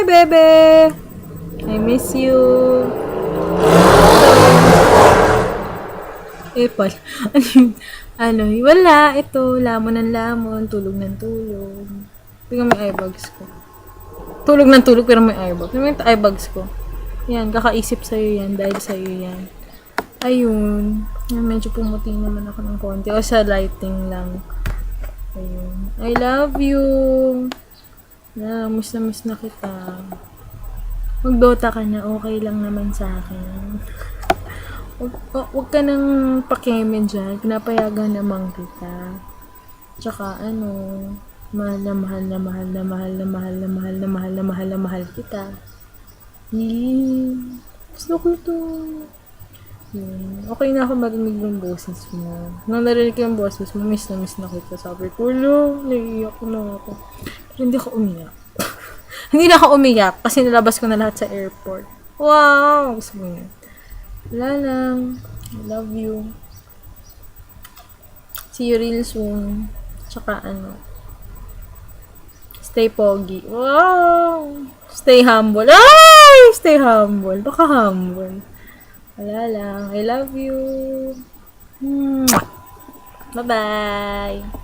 Hi, bebe! I miss you. Pal. Wala. Ito, lamon ng lamon, tulog ng tulog. Tingnan mo yung eyebags ko. Tulog ng tulog, pero may eyebags. Tingnan mo yung eyebags ko. Yan, kakaisip sa'yo yan, dahil sa'yo yan. Ayun. Medyo pumuti naman ako ng konti. O sa lighting lang. Ayun. I love you. Miss na kita. Mag-Dota ka na, okay lang naman sa akin. Huwag ka nang pakeme dyan. Pinapayagan naman kita. Tsaka mahal na mahal na mahal na mahal na mahal na mahal na mahal na mahal na mahal kita. Gusto ko ito. Okay na ako marinig yung boses mo. Nung narinig ko yung boses mo, miss na kita. Sabi ko, naiiyak na ako. Pero hindi ako umiyak. Hindi na ako umiyak kasi nilabas ko na lahat sa airport. Wow! Gusto mo yun. Wala lang. I love you. See you real soon. Tsaka stay pogi. Wow! Stay humble. Ay! Stay humble. Baka humble. Wala lang. I love you. Bye-bye.